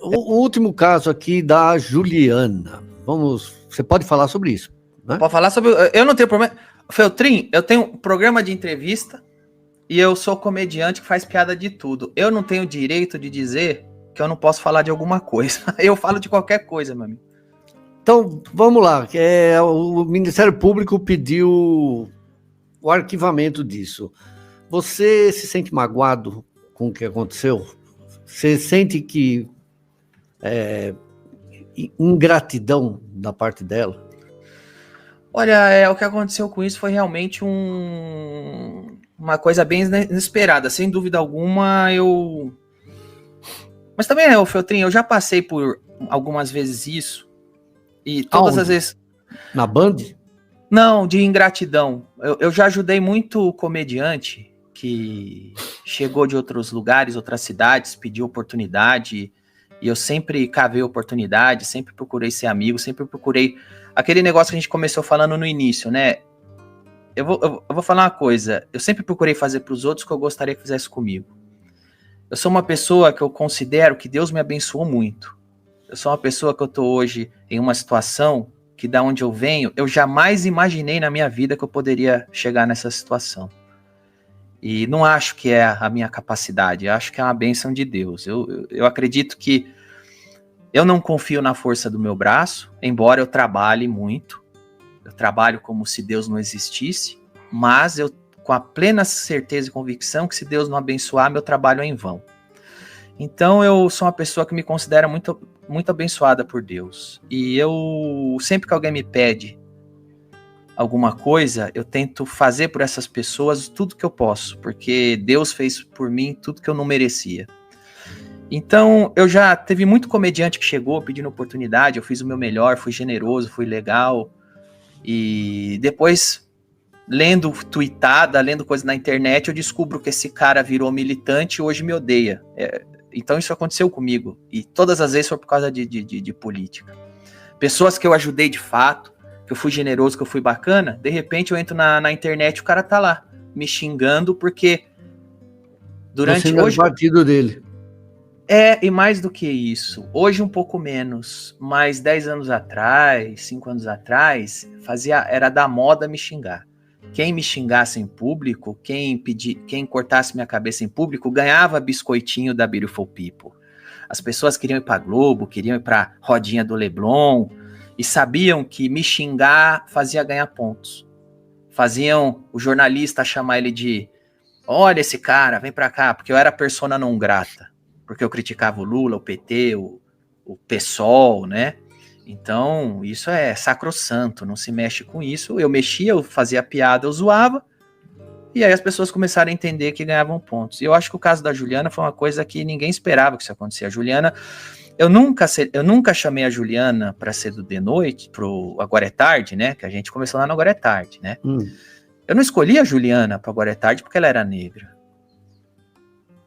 o último caso aqui da Juliana. Você pode falar sobre isso, né? Pode falar sobre... Eu não tenho problema. Feltrin, eu tenho um programa de entrevista e eu sou comediante que faz piada de tudo. Eu não tenho direito de dizer que eu não posso falar de alguma coisa. Eu falo de qualquer coisa, meu amigo. Então, vamos lá. O Ministério Público pediu o arquivamento disso. Você se sente magoado com o que aconteceu? Você sente que ingratidão da parte dela? Olha, o que aconteceu com isso foi realmente uma coisa bem inesperada. Sem dúvida alguma, Mas também, Feltrin, eu já passei por algumas vezes isso. E todas as vezes... Na Band? Não, de ingratidão. Eu já ajudei muito comediante que chegou de outros lugares, outras cidades, pediu oportunidade, e eu sempre cavei oportunidade, sempre procurei ser amigo, sempre procurei... Aquele negócio que a gente começou falando no início, né? Eu vou falar uma coisa, eu sempre procurei fazer para os outros o que eu gostaria que fizesse comigo. Eu sou uma pessoa que eu considero que Deus me abençoou muito. Eu sou uma pessoa que eu tô hoje em uma situação que da onde eu venho, eu jamais imaginei na minha vida que eu poderia chegar nessa situação. E não acho que é a minha capacidade, eu acho que é uma bênção de Deus. Eu acredito que eu não confio na força do meu braço, embora eu trabalhe muito. Eu trabalho como se Deus não existisse, mas eu com a plena certeza e convicção que se Deus não abençoar, meu trabalho é em vão. Então eu sou uma pessoa que me considera muito, muito abençoada por Deus. E eu, sempre que alguém me pede alguma coisa, eu tento fazer por essas pessoas tudo que eu posso, porque Deus fez por mim tudo que eu não merecia. Então, eu já teve muito comediante que chegou pedindo oportunidade, eu fiz o meu melhor, fui generoso, fui legal, e depois, lendo tweetada, lendo coisa na internet, eu descubro que esse cara virou militante e hoje me odeia. Então isso aconteceu comigo, e todas as vezes foi por causa de política. Pessoas que eu ajudei de fato, que eu fui generoso, que eu fui bacana, de repente eu entro na internet e o cara tá lá, me xingando, porque durante hoje... o partido dele. E mais do que isso, hoje um pouco menos, mas 10 anos atrás, 5 anos atrás, era da moda me xingar. Quem me xingasse em público, quem cortasse minha cabeça em público, ganhava biscoitinho da Beautiful People. As pessoas queriam ir pra Globo, queriam ir pra rodinha do Leblon, e sabiam que me xingar fazia ganhar pontos. Faziam o jornalista chamar ele de, olha esse cara, vem pra cá, porque eu era persona não grata. Porque eu criticava o Lula, o PT, o PSOL, né? Então, isso é sacrossanto, não se mexe com isso. Eu mexia, eu fazia piada, eu zoava, e aí as pessoas começaram a entender que ganhavam pontos. E eu acho que o caso da Juliana foi uma coisa que ninguém esperava que isso acontecesse. A Juliana, eu nunca chamei a Juliana para ser do De Noite, pro Agora é Tarde, né? Que a gente começou lá no Agora é Tarde, né? Eu não escolhi a Juliana para Agora é Tarde porque ela era negra.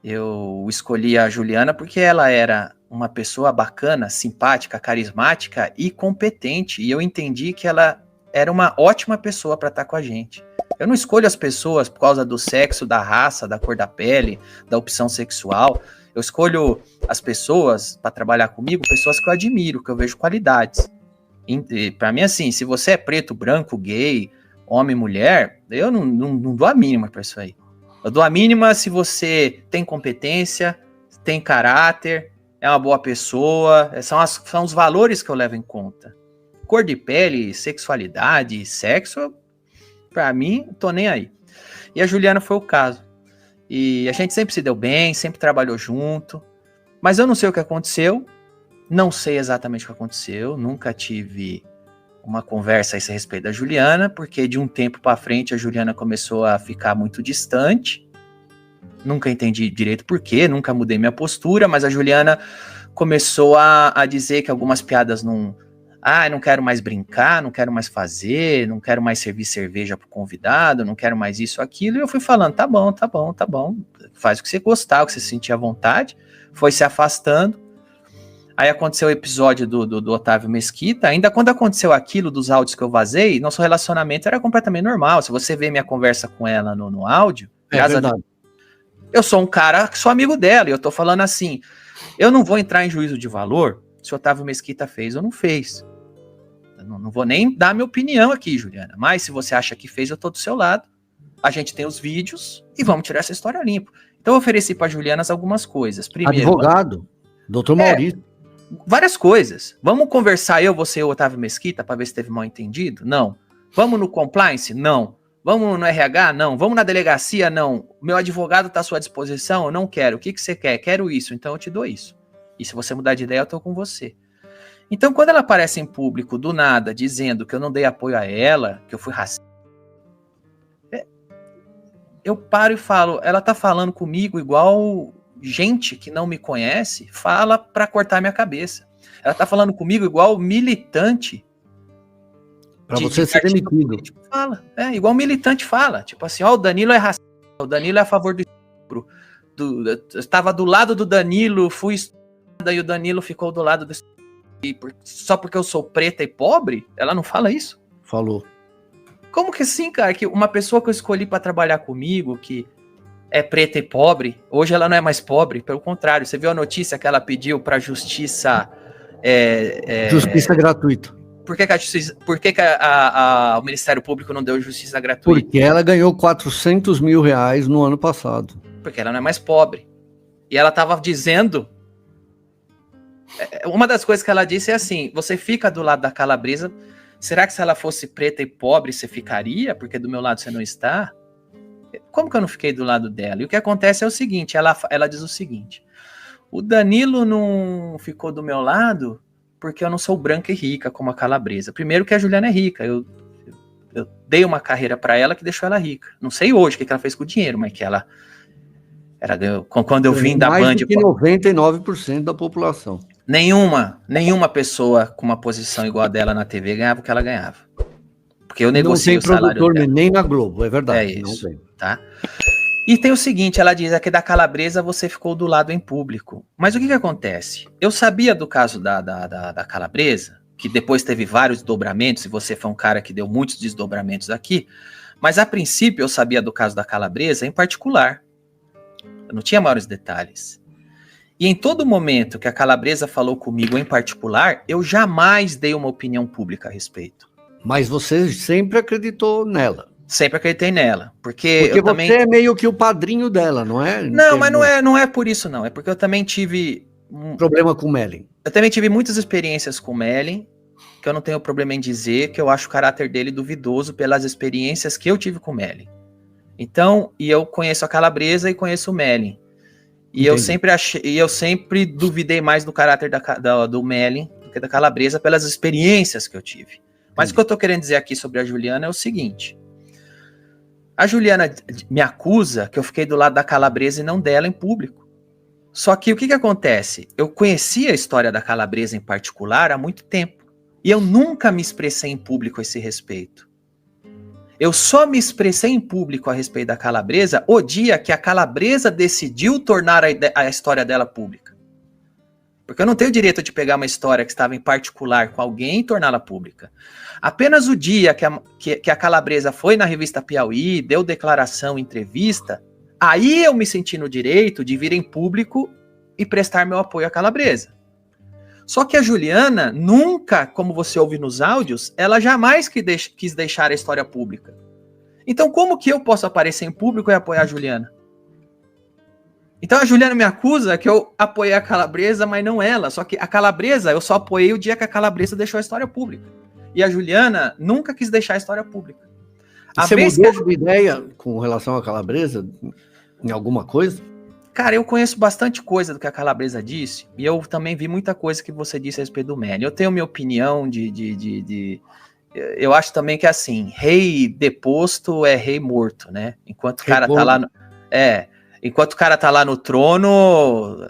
Eu escolhi a Juliana porque ela era uma pessoa bacana, simpática, carismática e competente. E eu entendi que ela era uma ótima pessoa para estar com a gente. Eu não escolho as pessoas por causa do sexo, da raça, da cor da pele, da opção sexual. Eu escolho as pessoas para trabalhar comigo, pessoas que eu admiro, que eu vejo qualidades. Para mim, assim, se você é preto, branco, gay, homem, mulher, eu não dou a mínima para isso aí. Eu dou a mínima se você tem competência, tem caráter, é uma boa pessoa, são os valores que eu levo em conta. Cor de pele, sexualidade, sexo, pra mim, tô nem aí. E a Juliana foi o caso. E a gente sempre se deu bem, sempre trabalhou junto, mas eu não sei o que aconteceu, não sei exatamente o que aconteceu, nunca tive uma conversa a esse respeito da Juliana, porque de um tempo para frente a Juliana começou a ficar muito distante. Nunca entendi direito por quê, nunca mudei minha postura, mas a Juliana começou a dizer que algumas piadas não quero mais brincar, não quero mais fazer, não quero mais servir cerveja pro convidado, não quero mais isso, aquilo, e eu fui falando, tá bom, faz o que você gostar, o que você sentir à vontade, foi se afastando. Aí aconteceu o episódio do Otávio Mesquita. Ainda quando aconteceu aquilo dos áudios que eu vazei, nosso relacionamento era completamente normal. Se você vê minha conversa com ela no áudio, verdade. Eu sou um cara que sou amigo dela, e eu tô falando assim, Eu não vou entrar em juízo de valor se o Otávio Mesquita fez ou não fez. Eu não vou nem dar minha opinião aqui, Juliana. Mas se você acha que fez, eu tô do seu lado. A gente tem os vídeos e vamos tirar essa história limpo. Então eu ofereci para Juliana algumas coisas. Primeiro, advogado, doutor Maurício. Várias coisas. Vamos conversar você e o Otávio Mesquita para ver se teve mal entendido? Não. Vamos no compliance? Não. Vamos no RH? Não. Vamos na delegacia? Não. Meu advogado está à sua disposição? Eu não quero. O que você quer? Quero isso. Então eu te dou isso. E se você mudar de ideia, eu estou com você. Então, quando ela aparece em público, do nada, dizendo que eu não dei apoio a ela, que eu fui racista, eu paro e falo, ela tá falando comigo igual gente que não me conhece fala para cortar minha cabeça. Ela tá falando comigo igual militante. Para você ser demitido. Fala, igual militante fala. Tipo assim, ó, o Danilo é racista, o Danilo é a favor do estupro. Estava do lado do Danilo, fui estuprada e o Danilo ficou do lado do estupro. Só porque eu sou preta e pobre? Ela não fala isso? Falou. Como que assim, cara? Que uma pessoa que eu escolhi para trabalhar comigo, que é preta e pobre, hoje ela não é mais pobre, pelo contrário. Você viu a notícia que ela pediu para justiça... justiça gratuita. Por que o Ministério Público não deu justiça gratuita? Porque ela ganhou 400 mil reais no ano passado. Porque ela não é mais pobre. E ela estava dizendo... Uma das coisas que ela disse é assim, você fica do lado da Calabresa... Será que se ela fosse preta e pobre, você ficaria? Porque do meu lado você não está? Como que eu não fiquei do lado dela? E o que acontece é o seguinte, ela diz o seguinte, o Danilo não ficou do meu lado porque eu não sou branca e rica como a Calabresa. Primeiro que a Juliana é rica, eu dei uma carreira para ela que deixou ela rica. Não sei hoje o que ela fez com o dinheiro, mas que ela quando eu vim da Band... Mais do que 99% da população. Nenhuma pessoa com uma posição igual a dela na TV ganhava o que ela ganhava. Porque eu negociei o salário dela. Nem na Globo, é verdade. É isso, tá? E tem o seguinte, ela diz aqui da Calabresa você ficou do lado em público. Mas o que acontece? Eu sabia do caso da Calabresa, que depois teve vários desdobramentos, e você foi um cara que deu muitos desdobramentos aqui, mas a princípio eu sabia do caso da Calabresa em particular. Eu não tinha maiores detalhes. E em todo momento que a Calabresa falou comigo em particular, eu jamais dei uma opinião pública a respeito. Mas você sempre acreditou nela. Sempre acreditei nela. Porque você também... é meio que o padrinho dela, não é? Não, mas não é por isso não. É porque eu também tive... problema com o Mellin. Eu também tive muitas experiências com o Mellin, que eu não tenho problema em dizer, que eu acho o caráter dele duvidoso pelas experiências que eu tive com o Mellin. Então, e eu conheço a Calabresa e conheço o Mellin. E eu sempre duvidei mais do caráter do Mellin do que da Calabresa pelas experiências que eu tive. Mas o que eu tô querendo dizer aqui sobre a Juliana é o seguinte. A Juliana me acusa que eu fiquei do lado da Calabresa e não dela em público. Só que o que acontece? Eu conhecia a história da Calabresa em particular há muito tempo. E eu nunca me expressei em público a esse respeito. Eu só me expressei em público a respeito da Calabresa o dia que a Calabresa decidiu tornar a história dela pública. Porque eu não tenho o direito de pegar uma história que estava em particular com alguém e torná-la pública. Apenas o dia que a Calabresa foi na revista Piauí, deu declaração, entrevista, aí eu me senti no direito de vir em público e prestar meu apoio à Calabresa. Só que a Juliana nunca, como você ouve nos áudios, ela jamais quis deixar a história pública. Então como que eu posso aparecer em público e apoiar a Juliana? Então a Juliana me acusa que eu apoiei a Calabresa, mas não ela. Só que a Calabresa eu só apoiei o dia que a Calabresa deixou a história pública. E a Juliana nunca quis deixar a história pública. Você mudou de ideia com relação à Calabresa em alguma coisa? Cara, eu conheço bastante coisa do que a Calabresa disse, e eu também vi muita coisa que você disse a respeito do Mellin. Eu tenho minha opinião eu acho também que assim, rei deposto é rei morto, né? Enquanto o cara tá lá no... enquanto o cara tá lá no trono...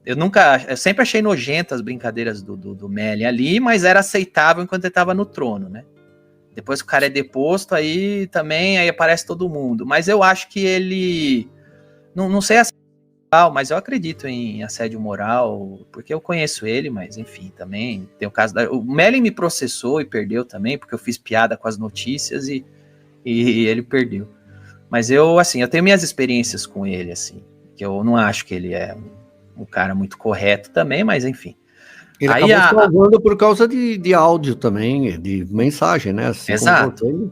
Eu sempre achei nojentas as brincadeiras do Mellin ali, mas era aceitável enquanto ele tava no trono, né? Depois que o cara é deposto, aí aparece todo mundo. Mas eu acho que ele... Não sei assédio moral, mas eu acredito em assédio moral, porque eu conheço ele, mas enfim, também tem o caso o Mellin me processou e perdeu também, porque eu fiz piada com as notícias e ele perdeu. Mas eu tenho minhas experiências com ele, assim, que eu não acho que ele é um cara muito correto também, mas enfim. Ele acabou salvando por causa de áudio também, de mensagem, né? Se Exato.